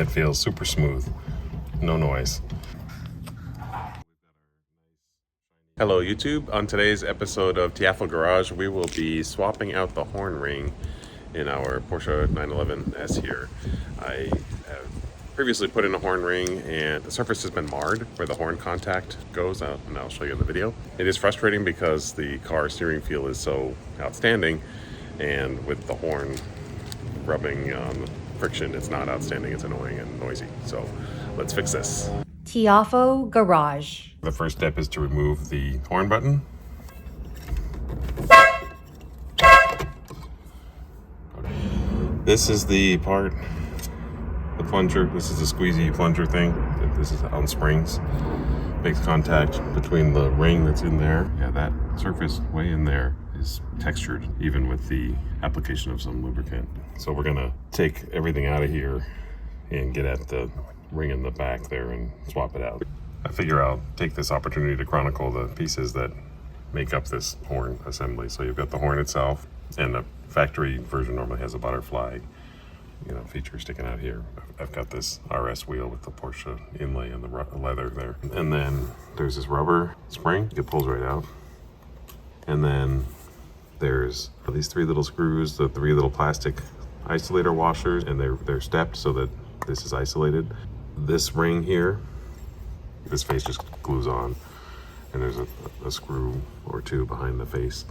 it feels super smooth, no noise. Hello YouTube, on today's episode of Tiafel Garage we will be swapping out the horn ring in our Porsche 911S here. I have previously put in a horn ring and the surface has been marred where the horn contact goes out, and I'll show you in the video. It is frustrating because the car steering feel is so outstanding, and with the horn rubbing on friction, it's not outstanding, it's annoying and noisy. So let's fix this. Tiafel Garage. The first step is to remove the horn button. This is the part, the plunger. This is a squeezy plunger thing. This is on springs. Makes contact between the ring that's in there. Yeah, that surface way in there is textured, even with the application of some lubricant. So we're gonna take everything out of here and get at the ring in the back there and swap it out. I figure I'll take this opportunity to chronicle the pieces that make up this horn assembly. So you've got the horn itself, and the factory version normally has a butterfly, feature sticking out here. I've got this RS wheel with the Porsche inlay and the leather there. And then there's this rubber spring, it pulls right out. And then there's these three little screws, the three little plastic isolator washers, and they're stepped so that this is isolated. This ring here, this face just glues on, and there's a screw or two behind the face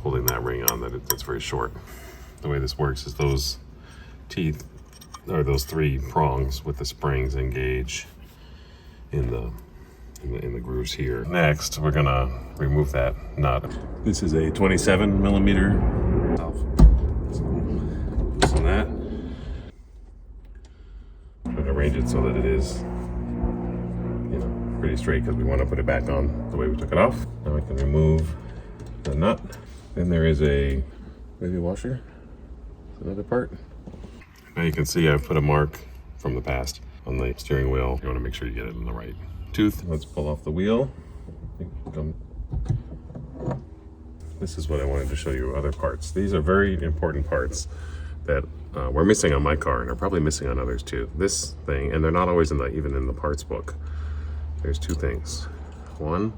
holding that ring on that's very short. The way this works is those teeth, or those three prongs with the springs, engage in the grooves here. Next, we're gonna remove that nut. This is a 27 millimeter. Loosen that. Try to arrange it so that it is, pretty straight, because we want to put it back on the way we took it off. Now we can remove the nut. Then there is a baby washer. It's another part. Now you can see I've put a mark from the past on the steering wheel. You want to make sure you get it in the right tooth. Let's pull off the wheel. This is what I wanted to show you, other parts. These are very important parts that we're missing on my car, and are probably missing on others too. This thing, and they're not always even in the parts book. There's two things. One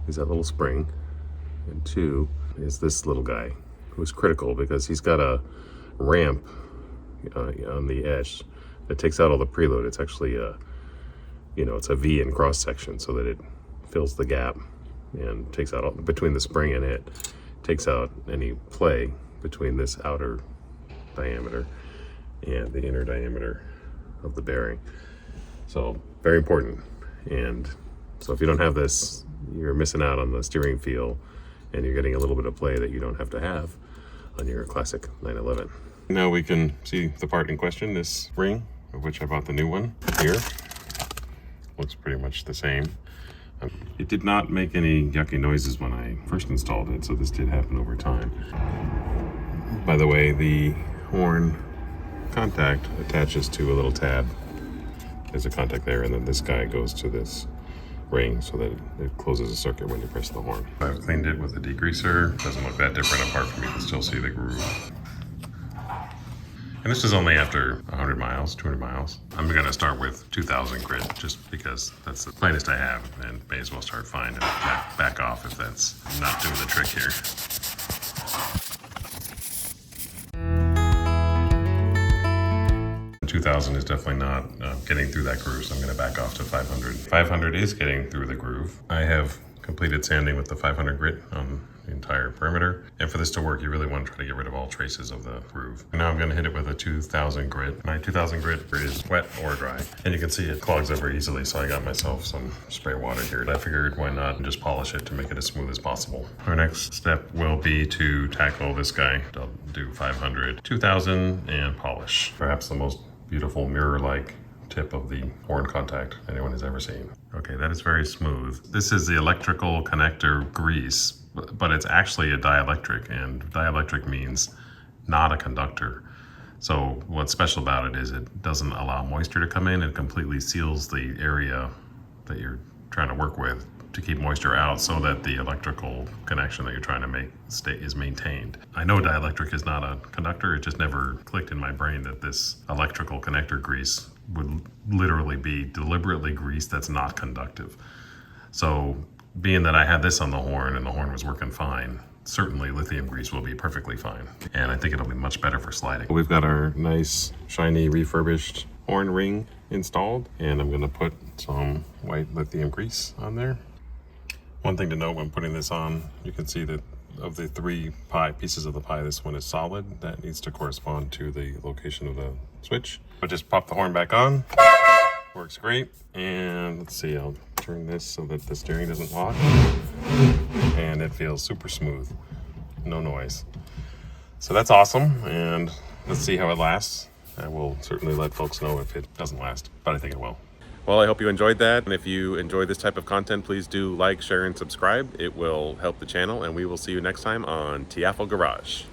is that little spring, and two is this little guy, who's critical because he's got a ramp on the edge that takes out all the preload. It's actually it's a V in cross section, so that it fills the gap and takes out all, between the spring and it, takes out any play between this outer diameter and the inner diameter of the bearing. So very important. And so if you don't have this, you're missing out on the steering feel, and you're getting a little bit of play that you don't have to have on your classic 911. Now we can see the part in question, this ring, of which I bought the new one here. Looks pretty much the same. It did not make any yucky noises when I first installed it, so this did happen over time. By the way, the horn contact attaches to a little tab. There's a contact there, and then this guy goes to this ring so that it closes a circuit when you press the horn. I've cleaned it with a degreaser. Doesn't look that different apart from you can still see the groove. And this is only after 100 miles, 200 miles. I'm gonna start with 2000 grit just because that's the finest I have, and may as well start fine and back off if that's not doing the trick here. The 2000 is definitely not getting through that groove, so I'm gonna back off to 500. 500 is getting through the groove. I have completed sanding with the 500 grit on the entire perimeter. And for this to work, you really want to try to get rid of all traces of the groove. Now I'm gonna hit it with a 2000 grit. My 2000 grit is wet or dry. And you can see it clogs over easily, so I got myself some spray water here. I figured why not just polish it to make it as smooth as possible. Our next step will be to tackle this guy. I'll do 500, 2000, and polish. Perhaps the most beautiful mirror-like tip of the horn contact anyone has ever seen. Okay, that is very smooth. This is the electrical connector grease, but it's actually a dielectric, and dielectric means not a conductor. So what's special about it is it doesn't allow moisture to come in. It completely seals the area that you're trying to work with to keep moisture out so that the electrical connection that you're trying to make is maintained. I know dielectric is not a conductor. It just never clicked in my brain that this electrical connector grease would literally be deliberately grease that's not conductive. So being that I had this on the horn and the horn was working fine, certainly lithium grease will be perfectly fine. And I think it'll be much better for sliding. We've got our nice, shiny, refurbished horn ring installed, and I'm gonna put some white lithium grease on there. One thing to note when putting this on, you can see that of the 3 pieces of the pie, this one is solid. That needs to correspond to the location of the switch. But just pop the horn back on, works great. And let's see, I'll turn this so that the steering doesn't lock. And it feels super smooth, no noise. So that's awesome, and let's see how it lasts. I will certainly let folks know if it doesn't last, but I think it will. Well, I hope you enjoyed that. And if you enjoy this type of content, please do like, share, and subscribe. It will help the channel, and we will see you next time on Tiafel Garage.